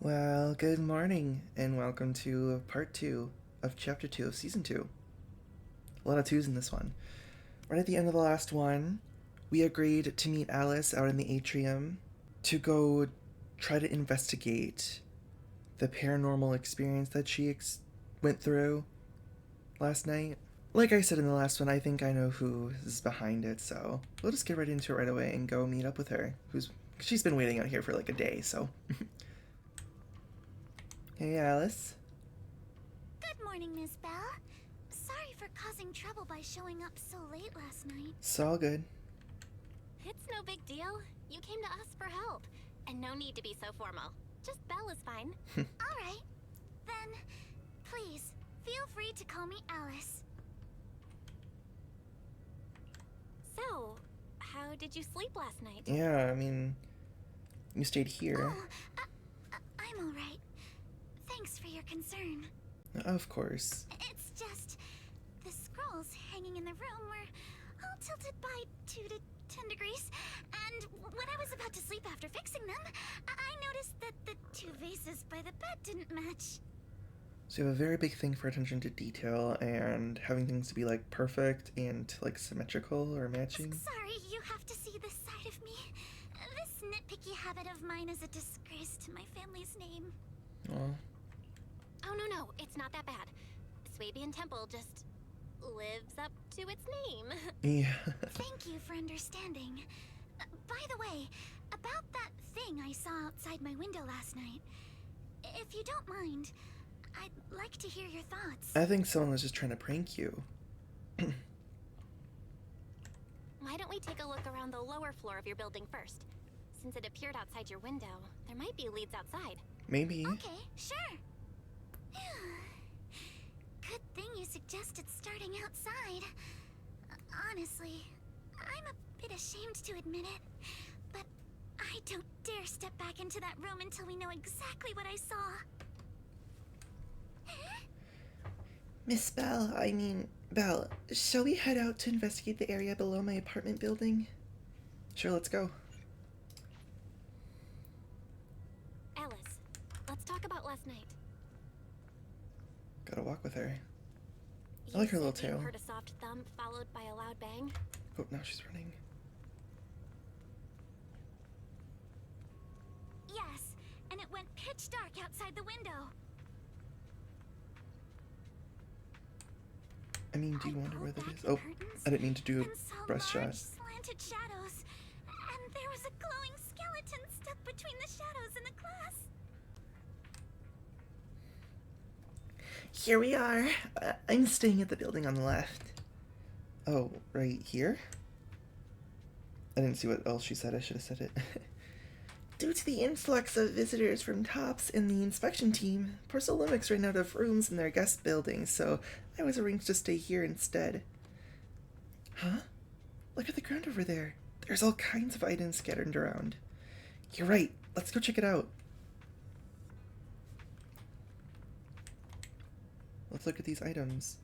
Well, good morning, and welcome to part 2 of chapter 2 of season 2. A lot of twos in this one. Right at the end of the last one, we agreed to meet Alice out in the atrium to go try to investigate the paranormal experience that she went through last night. Like I said in the last one, I think I know who is behind it, so we'll just get right into it right away and go meet up with her. She's been waiting out here for like a day, so. Hey, Alice. Good morning, Miss Bell. Sorry for causing trouble by showing up so late last night. It's all good. It's no big deal. You came to us for help. And no need to be so formal. Just Belle is fine. Alright. Then, please, feel free to call me Alice. So, how did you sleep last night? Yeah, I mean, you stayed here. Oh, I'm alright. Thanks for your concern. Of course. It's just, the scrolls hanging in the room were all tilted by 2 to 10 degrees, and when I was about to sleep after fixing them, I noticed that the 2 vases by the bed didn't match. So you have a very big thing for attention to detail and having things to be like perfect and like symmetrical or matching. Sorry, you have to see this side of me. This nitpicky habit of mine is a disgrace to my family's name. Oh. Oh, no, it's not that bad. Swabian Temple just lives up to its name. Yeah. Thank you for understanding. By the way, about that thing I saw outside my window last night, if you don't mind, I'd like to hear your thoughts. I think someone was just trying to prank you. Why don't we take a look around the lower floor of your building first? Since it appeared outside your window, there might be leads outside. Maybe. Okay, sure. Good thing you suggested starting outside. Honestly, I'm a bit ashamed to admit it, but I don't dare step back into that room until we know exactly what I saw. Miss Belle, shall we head out to investigate the area below my apartment building? Sure, let's go. Alice, let's talk about last night. Gotta walk with her. You I like her little said you tail. heard a soft thump followed by a loud bang. Oh, now she's running. Yes, and it went pitch dark outside the window. I mean, do you wonder where that is? Oh, I didn't mean to do a breast shot. Slanted shadows, and there was a glowing skeleton stuck between the shadows and the glass. Here we are. I'm staying at the building on the left. Oh, right here? I didn't see what else she said. I should have said it. Due to the influx of visitors from TOPS and the inspection team, Porcelomix ran out of rooms in their guest building, so I was arranged to stay here instead. Huh? Look at the ground over there. There's all kinds of items scattered around. You're right. Let's go check it out. Let's look at these items.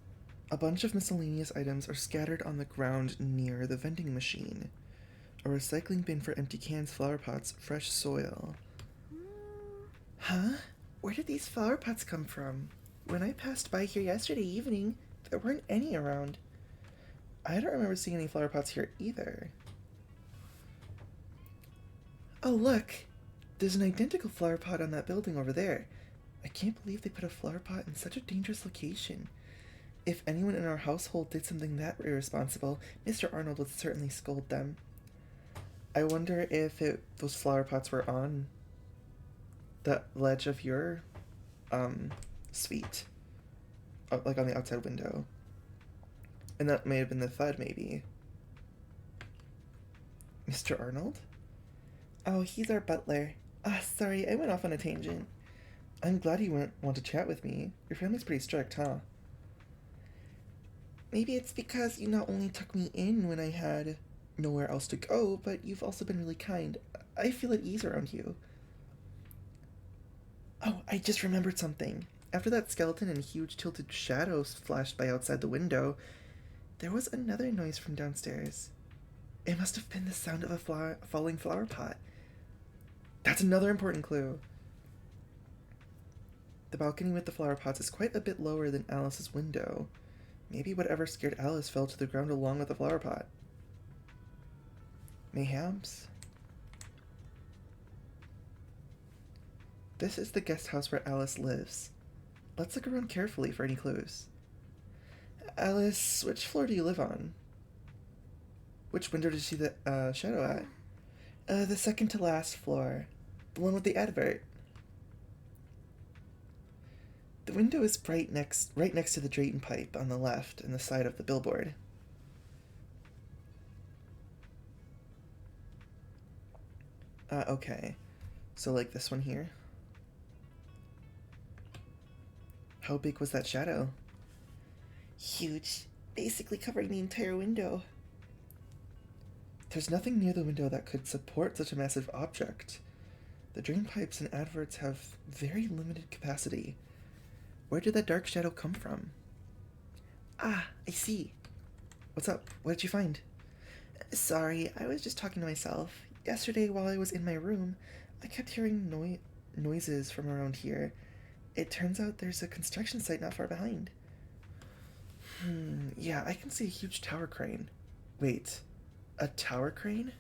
A bunch of miscellaneous items are scattered on the ground near the vending machine. A recycling bin for empty cans, flower pots, fresh soil. Huh? Where did these flower pots come from? When I passed by here yesterday evening, there weren't any around. I don't remember seeing any flower pots here either. Oh, look! There's an identical flower pot on that building over there. I can't believe they put a flower pot in such a dangerous location. If anyone in our household did something that irresponsible, Mr. Arnold would certainly scold them. I wonder if those flower pots were on the ledge of your suite, like on the outside window, and that may have been the thud, maybe. Mr. Arnold? Oh, he's our butler. Ah, sorry, I went off on a tangent. I'm glad you want to chat with me. Your family's pretty strict, huh? Maybe it's because you not only took me in when I had nowhere else to go, but you've also been really kind. I feel at ease around you. Oh, I just remembered something. After that skeleton and huge tilted shadows flashed by outside the window, there was another noise from downstairs. It must have been the sound of a falling flower pot. That's another important clue. The balcony with the flower pots is quite a bit lower than Alice's window. Maybe whatever scared Alice fell to the ground along with the flower pot. Mayhaps? This is the guest house where Alice lives. Let's look around carefully for any clues. Alice, which floor do you live on? Which window did you see the shadow at? The second to last floor. The one with the advert. The window is right next to the drain pipe on the left and the side of the billboard. Okay. So like this one here. How big was that shadow? Huge. Basically covering the entire window. There's nothing near the window that could support such a massive object. The drain pipes and adverts have very limited capacity. Where did that dark shadow come from? Ah, I see. What's up? What did you find? Sorry, I was just talking to myself. Yesterday, while I was in my room, I kept hearing noises from around here. It turns out there's a construction site not far behind. Yeah, I can see a huge tower crane. Wait, a tower crane?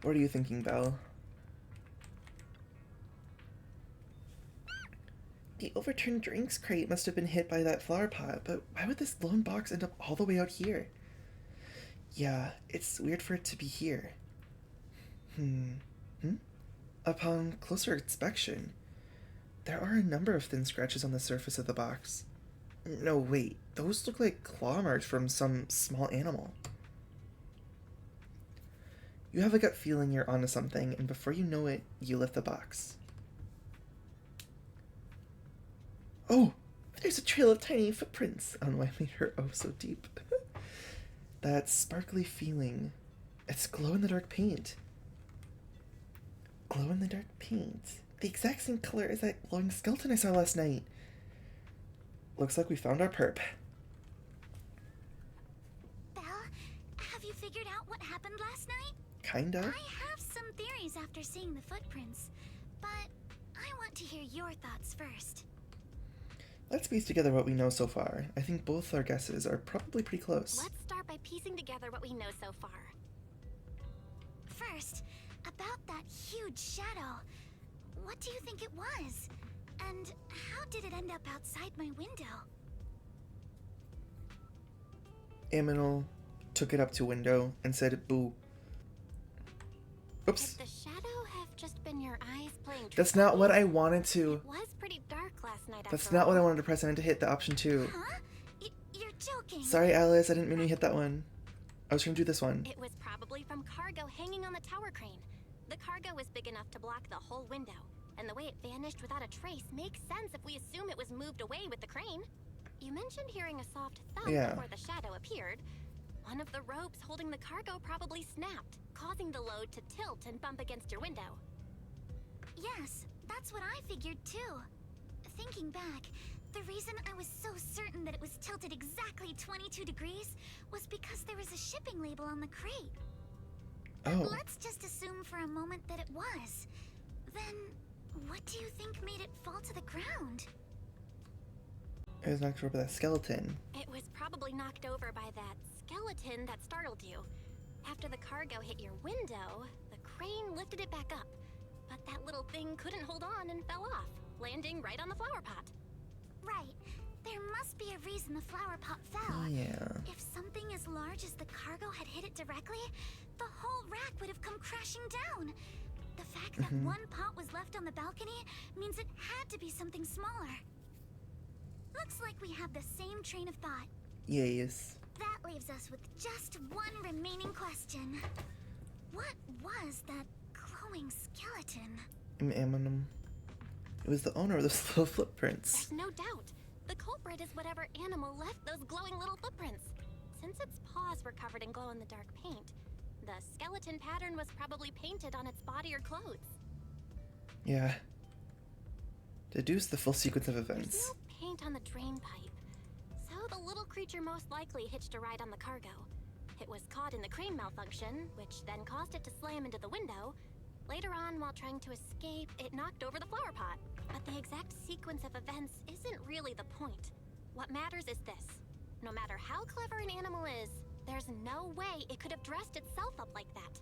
What are you thinking, Belle? The overturned drinks crate must have been hit by that flower pot, but why would this lone box end up all the way out here? Yeah, it's weird for it to be here. Upon closer inspection, there are a number of thin scratches on the surface of the box. No, wait, those look like claw marks from some small animal. You have a gut feeling you're onto something, and before you know it, you lift the box. Oh, there's a trail of tiny footprints on what made her oh so deep. That sparkly feeling. It's glow-in-the-dark paint. Glow-in-the-dark paint? The exact same color as that glowing skeleton I saw last night. Looks like we found our perp. Belle, have you figured out what happened last night? Kinda. I have some theories after seeing the footprints, but I want to hear your thoughts first. Let's piece together what we know so far. I think both our guesses are probably pretty close. Let's start by piecing together what we know so far. First, about that huge shadow. What do you think it was? And how did it end up outside my window? Aminal took it up to window and said boo. Oops. Could the shadow have just been your eyes playing tricks? That's not what I wanted to. It was pretty dark last night. That's not what I wanted to press. I meant to hit the option 2. Huh? You're joking. Sorry, Alice. I didn't mean to hit that one. I was trying to do this one. It was probably from cargo hanging on the tower crane. The cargo was big enough to block the whole window, and the way it vanished without a trace makes sense if we assume it was moved away with the crane. You mentioned hearing a soft thump before the shadow appeared. One of the ropes holding the cargo probably snapped, causing the load to tilt and bump against your window. Yes, that's what I figured too. Thinking back, the reason I was so certain that it was tilted exactly 22 degrees was because there was a shipping label on the crate. Oh. Let's just assume for a moment that it was. Then, what do you think made it fall to the ground? It was knocked over by that skeleton. It was probably knocked over by that skeleton that startled you. After the cargo hit your window, the crane lifted it back up. But that little thing couldn't hold on and fell off, landing right on the flower pot. Right. There must be a reason the flower pot fell. Yeah. If something as large as the cargo had hit it directly, the whole rack would have come crashing down. The fact that one pot was left on the balcony means it had to be something smaller. Looks like we have the same train of thought. Yes. That leaves us with just one remaining question. What was that glowing skeleton? Aminal. It was the owner of those little footprints. There's no doubt. The culprit is whatever animal left those glowing little footprints. Since its paws were covered in glow-in-the-dark paint, the skeleton pattern was probably painted on its body or clothes. Yeah. Deduce the full sequence of There's events. no paint on the drain pipe, so the little creature most likely hitched a ride on the cargo. It was caught in the crane malfunction, which then caused it to slam into the window, Later on, while trying to escape, it knocked over the flower pot. But the exact sequence of events isn't really the point. What matters is this. No matter how clever an animal is, there's no way it could have dressed itself up like that.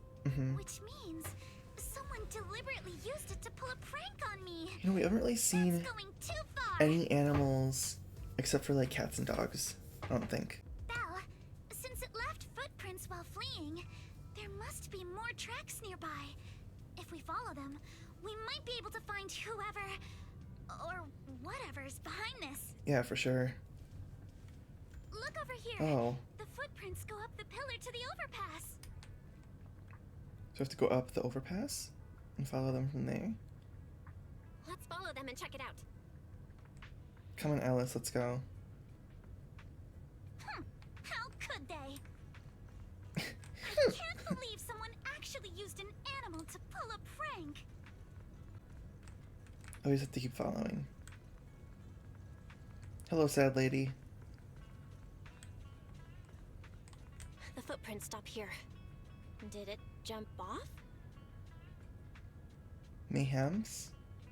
Which means someone deliberately used it to pull a prank on me. You know, we haven't really seen That's going too far. any animals except for like cats and dogs, I don't think. Belle, since it left footprints while fleeing, there must be more tracks nearby. If we follow them, we might be able to find whoever or whatever's behind this. Yeah, for sure. Look over here. Oh. The footprints go up the pillar to the overpass. So we have to go up the overpass and follow them from there? Let's follow them and check it out. Come on, Alice, let's go. How could they? I can't believe someone actually used an animal to pull a prank. Always have to keep following. Hello, sad lady. The footprints stop here. Did it jump off? Mayhems?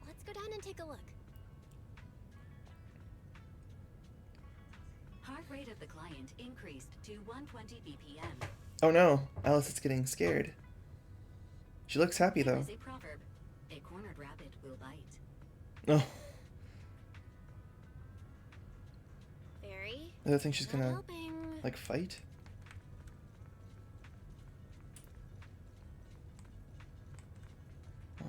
Let's go down and take a look. Heart rate of the client increased to 120 BPM. Oh no, Alice is getting scared. She looks happy though. There's a proverb. A cornered rabbit will bite. Oh, Fairy? I don't think she's Not gonna helping. like fight. Oh.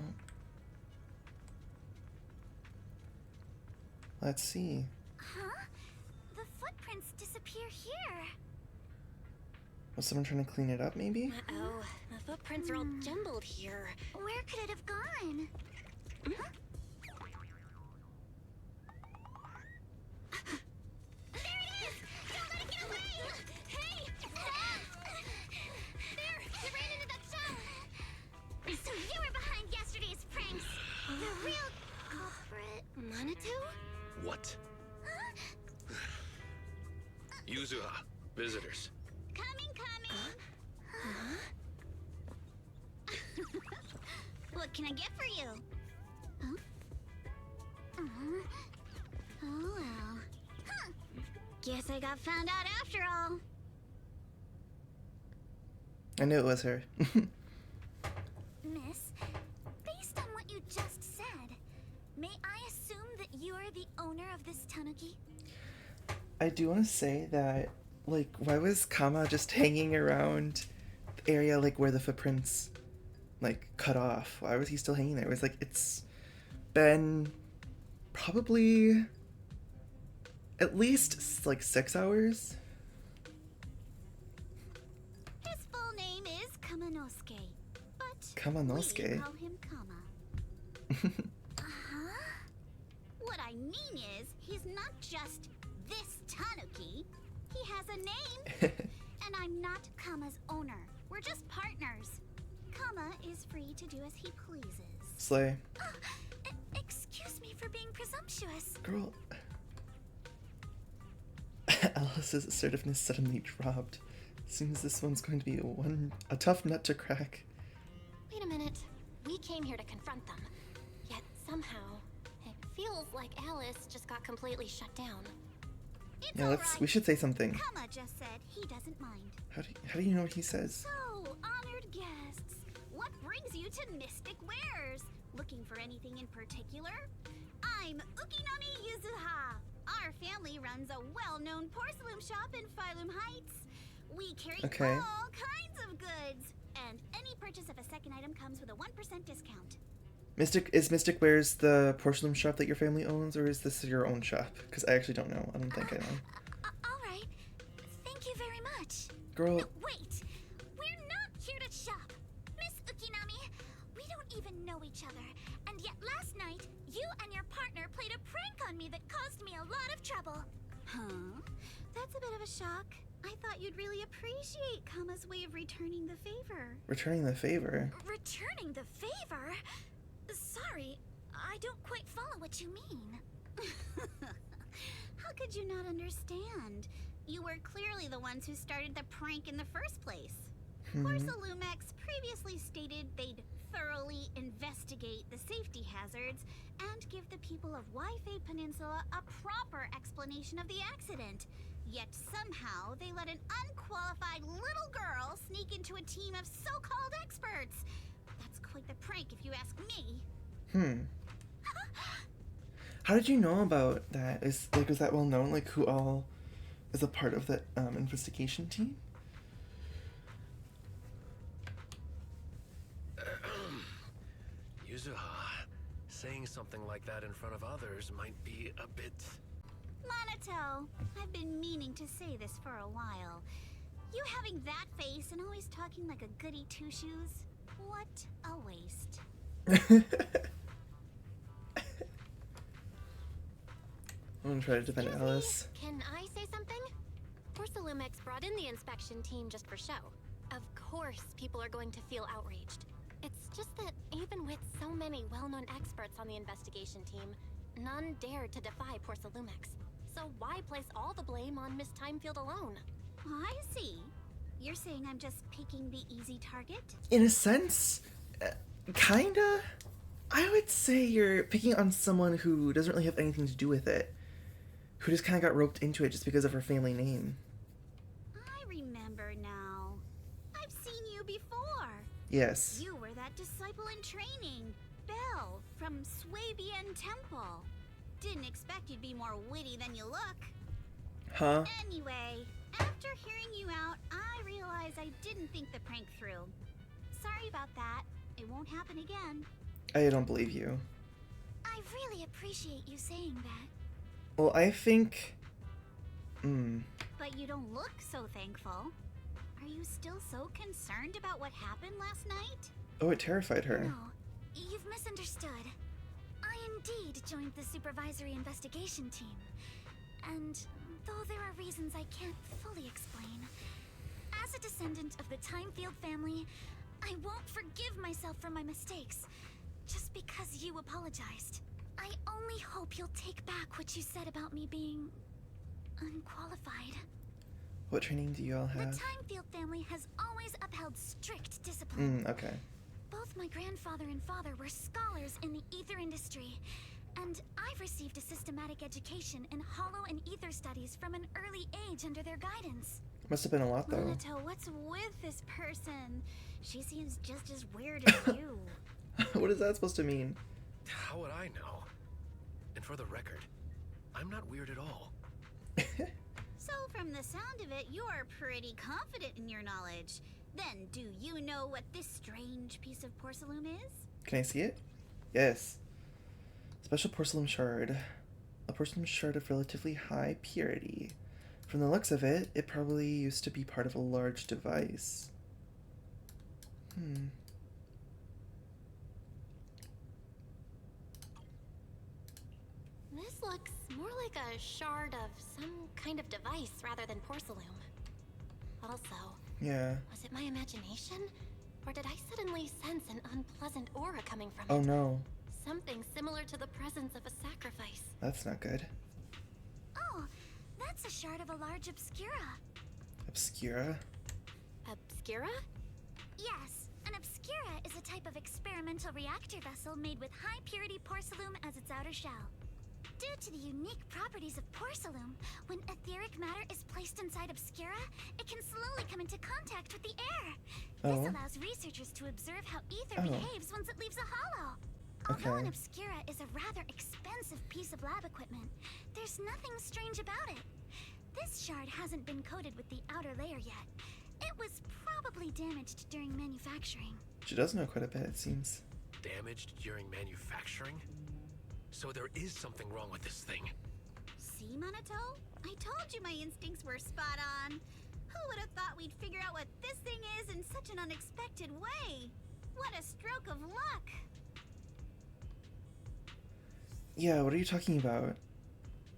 Let's see. Huh? The footprints disappear here. Was someone trying to clean it up maybe? Uh-oh. The footprints are all jumbled here. Where could it have gone? Huh? There it is! Don't let it get away! Hey! There! It ran into that shop! So you were behind yesterday's pranks! The real culprit. Manitou? What? Huh? Yuzuha, visitors. Coming! What can I get for you? Huh? Oh well. Huh. Guess I got found out after all. I knew it was her. Miss, based on what you just said, may I assume that you are the owner of this tanuki? I do want to say that, like, why was Kama just hanging around the area, like, where the footprints, like, cut off? Why was he still hanging there? It was like, it's been probably at least, like, 6 hours? His full name is Kamanosuke, but Kamanosuke? we call him Kama. What I mean is, he's not just this tanuki. He has a name, and I'm not Kama's owner. We're just partners. Kama is free to do as he pleases. Slay. Excuse me for being presumptuous. Girl. Alice's assertiveness suddenly dropped. Seems this one's going to be a tough nut to crack. Wait a minute. We came here to confront them. Yet somehow, it feels like Alice just got completely shut down. It's Yeah, all let's. right. We should say something. Kama just said he doesn't mind. How do you know what he says? So, honored guests, what brings you to Mystic Wares? Looking for anything in particular? I'm Ukinami Yuzuha. Our family runs a well-known porcelain shop in Phylum Heights. We carry Okay. all kinds of goods, and any purchase of a second item comes with a 1% discount. Mystic Wares the porcelain shop that your family owns, or is this your own shop? Because I actually don't know. I don't think I know. All right. Thank you very much. Girl, No, wait! We're not here to shop! Miss Ukinami, we don't even know each other, and yet last night, you and your partner played a prank on me that caused me a lot of trouble. Huh? That's a bit of a shock. I thought you'd really appreciate Kama's way of returning the favor. returning the favor. Returning the favor? Sorry, I don't quite follow what you mean. How could you not understand? You were clearly the ones who started the prank in the first place. Porcelumex previously stated they'd thoroughly investigate the safety hazards and give the people of Waifei Peninsula a proper explanation of the accident. Yet somehow they let an unqualified little girl sneak into a team of so-called experts. That's quite the prank if you ask me. How did you know about that? Was that well known? Like, who all is a part of that investigation team? Yuzuha, saying something like that in front of others might be a bit... Monato, I've been meaning to say this for a while. You having that face and always talking like a goody two-shoes? What a waste. I'm gonna try to defend Alice. Can I say something? Porcelumex brought in the inspection team just for show. Of course, people are going to feel outraged. It's just that even with so many well-known experts on the investigation team, none dared to defy Porcelumex. So why place all the blame on Miss Timefield alone? I see. You're saying I'm just picking the easy target? In a sense, kinda. I would say you're picking on someone who doesn't really have anything to do with it. Who just kind of got roped into it just because of her family name. I remember now. I've seen you before. Yes. You were that disciple in training, Belle, from Swabian Temple. Didn't expect you'd be more witty than you look. Huh? Anyway, after hearing you out, I realized I didn't think the prank through. Sorry about that. It won't happen again. I don't believe you. I really appreciate you saying that. Well, I think... But you don't look so thankful. Are you still so concerned about what happened last night? Oh, it terrified her. No, you've misunderstood. I indeed joined the supervisory investigation team. And though there are reasons I can't fully explain, as a descendant of the Timefield family, I won't forgive myself for my mistakes just because you apologized. I only hope you'll take back what you said about me being unqualified. What training do you all The have? Timefield family has always upheld strict discipline. Okay. Both my grandfather and father were scholars in the ether industry, and I've received a systematic education in hollow and ether studies from an early age under their guidance. Must have been a lot, though. Monato, what's with this person? She seems just as weird as you. What is that supposed to mean? How would I know? And for the record, I'm not weird at all. So from the sound of it, you're pretty confident in your knowledge. Then do you know what this strange piece of porcelain is? Can I see it? Yes. Special porcelain shard. A porcelain shard of relatively high purity. From the looks of it, it probably used to be part of a large device. This looks more like a shard of some kind of device rather than porcelain. Also, Yeah. was it my imagination? Or did I suddenly sense an unpleasant aura coming from it? Oh no. Something similar to the presence of a sacrifice. That's not good. Oh, that's a shard of a large obscura. Obscura? Obscura? Yes, an obscura is a type of experimental reactor vessel made with high purity porcelain as its outer shell. Due to the unique properties of porcelain, when etheric matter is placed inside obscura, it can slowly come into contact with the air. This allows researchers to observe how ether behaves once it leaves a hollow. Although an obscura is a rather expensive piece of lab equipment, there's nothing strange about it. This shard hasn't been coated with the outer layer yet. It was probably damaged during manufacturing. She does know quite a bit, it seems. Damaged during manufacturing? So there is something wrong with this thing. See, Monato? I told you my instincts were spot on. Who would have thought we'd figure out what this thing is in such an unexpected way? What a stroke of luck! Yeah, what are you talking about?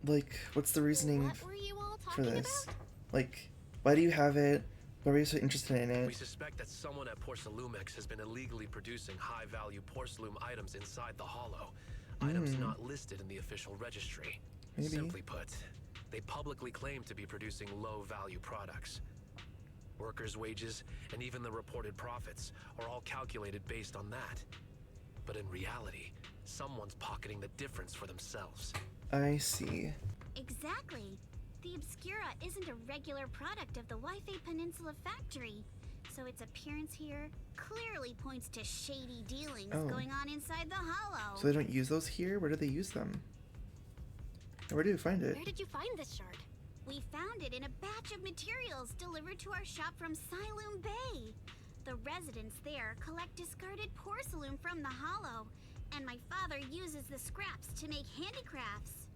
Like, what's the reasoning What were you all for talking this? about? Like, why do you have it? Why were you so interested in We it? suspect that someone at Porcelumex has been illegally producing high-value porcelain items inside the hollow. Items not listed in the official registry. Maybe. Simply put, they publicly claim to be producing low-value products. Workers' wages, and even the reported profits are all calculated based on that. But in reality, someone's pocketing the difference for themselves. I see. Exactly. The Obscura isn't a regular product of the Wi-Fi Peninsula factory, so its appearance here clearly points to shady dealings going on inside the Hollow. So they don't use those here? Where do they use them? Where did you find it? Where did you find this shard? We found it in a batch of materials delivered to our shop from Siloom Bay. The residents there collect discarded porcelain from the Hollow, and my father uses the scraps to make handicrafts.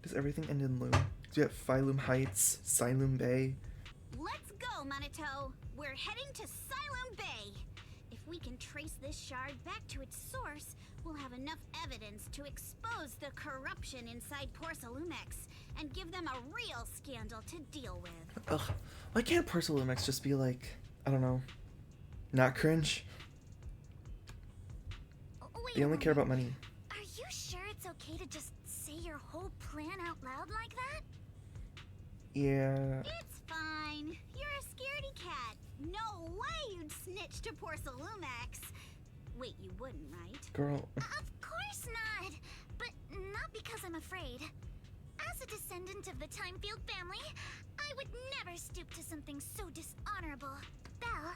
Does everything end in loom? Do you have Phylum Heights, Siloom Bay? Let's go, Minato! We're heading to Siloom Bay! If we can trace this shard back to its source, we'll have enough evidence to expose the corruption inside Porcelumex and give them a real scandal to deal with. Ugh, why can't Porcelumex just be like, I don't know, not cringe? Wait They a only care about moment. money. Are you sure it's okay to just say your whole plan out loud like that? Yeah. It's fine. You're a scaredy cat. No way you'd snitch to Porcelumex. Wait, you wouldn't, right? Girl. Of course not. But not because I'm afraid. As a descendant of the Timefield family, I would never stoop to something so dishonorable. Belle,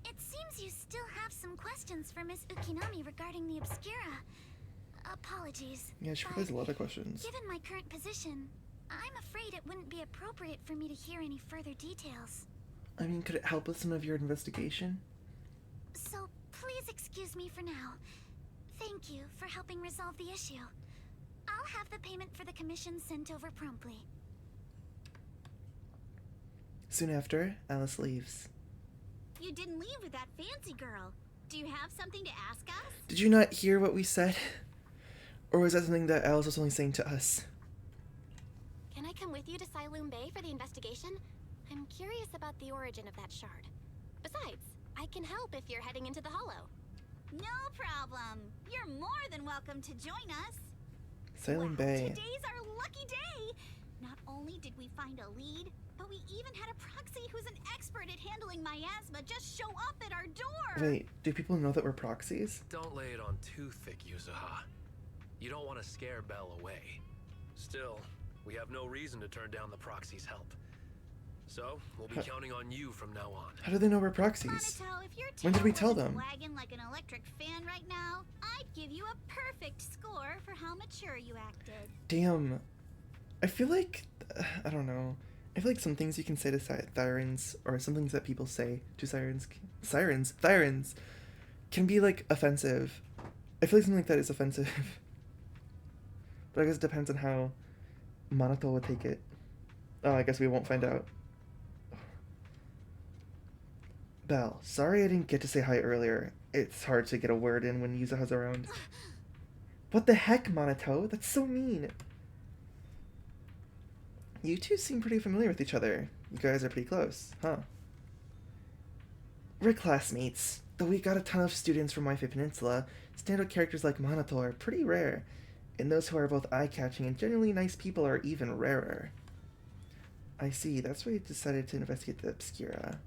it seems you still have some questions for Miss Ukinami regarding the Obscura. Apologies. Yeah, she but probably has a lot of questions. given my current position, I'm afraid it wouldn't be appropriate for me to hear any further details. I mean, could it help with some of your investigation? So please excuse me for now. Thank you for helping resolve the issue. I'll have the payment for the commission sent over promptly. Soon after, Alice leaves. You didn't leave with that fancy girl. Do you have something to ask us? Did you not hear what we said? Or was that something that Alice was only saying to us? Can I come with you to Siloom Bay for the investigation? I'm curious about the origin of that shard. Besides, I can help if you're heading into the Hollow. No problem. You're more than welcome to join us. Siloom Bay. Today's our lucky day. Not only did we find a lead, but we even had a proxy who's an expert at handling miasma just show up at our door. Wait, do people know that we're proxies? Don't lay it on too thick, Yuzuha. You don't want to scare Belle away. Still, we have no reason to turn down the proxy's help. So, we'll be counting on you from now on. How do they know we're proxies? Minato, if your When did we tail tell wasn't them? wagging like an electric fan right now, I'd give you a perfect score for how mature you acted. Damn. I feel like, I don't know. I feel like some things you can say to Thyrans, or some things that people say to Thyrans, can be, like, offensive. I feel like something like that is offensive. But I guess it depends on how Minato would take it. Oh, I guess we won't find out. Belle, sorry I didn't get to say hi earlier. It's hard to get a word in when Yuzuha's around. What the heck, Minato? That's so mean. You two seem pretty familiar with each other. You guys are pretty close, huh? We're classmates. Though we got a ton of students from Wi-Fi Peninsula, standout characters like Minato are pretty rare. And those who are both eye-catching and genuinely nice people are even rarer. I see, that's why you decided to investigate the Obscura.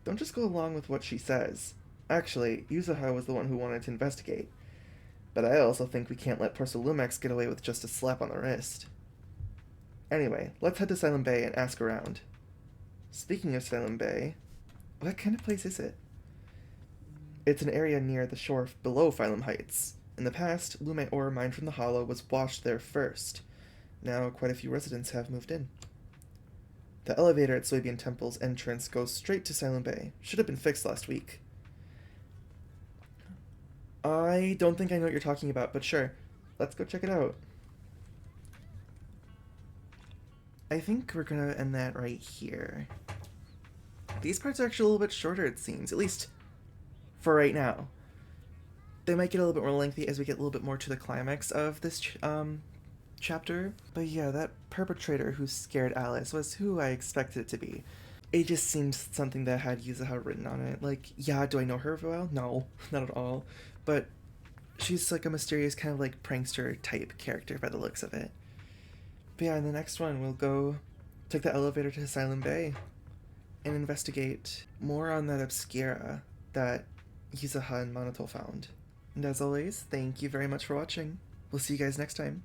Don't just go along with what she says. Actually, Yuzuha was the one who wanted to investigate. But I also think we can't let Porcelumex get away with just a slap on the wrist. Anyway, let's head to Siloom Bay and ask around. Speaking of Siloom Bay, what kind of place is it? It's an area near the shore below Phylum Heights. In the past, Lume ore mined from the Hollow was washed there first. Now, quite a few residents have moved in. The elevator at Soybean Temple's entrance goes straight to Siloom Bay. Should have been fixed last week. I don't think I know what you're talking about, but sure. Let's go check it out. I think we're gonna end that right here. These parts are actually a little bit shorter, it seems. At least for right now. They might get a little bit more lengthy as we get a little bit more to the climax of this chapter. But yeah, that perpetrator who scared Alice was who I expected it to be. It just seems something that had Yuzuha written on it. Like, yeah, do I know her well? No, not at all. But she's like a mysterious kind of like prankster type character by the looks of it. But yeah, in the next one, we'll go take the elevator to Siloom Bay. and investigate more on that obscura that Yuzuha and Monoto found. And as always, thank you very much for watching. We'll see you guys next time.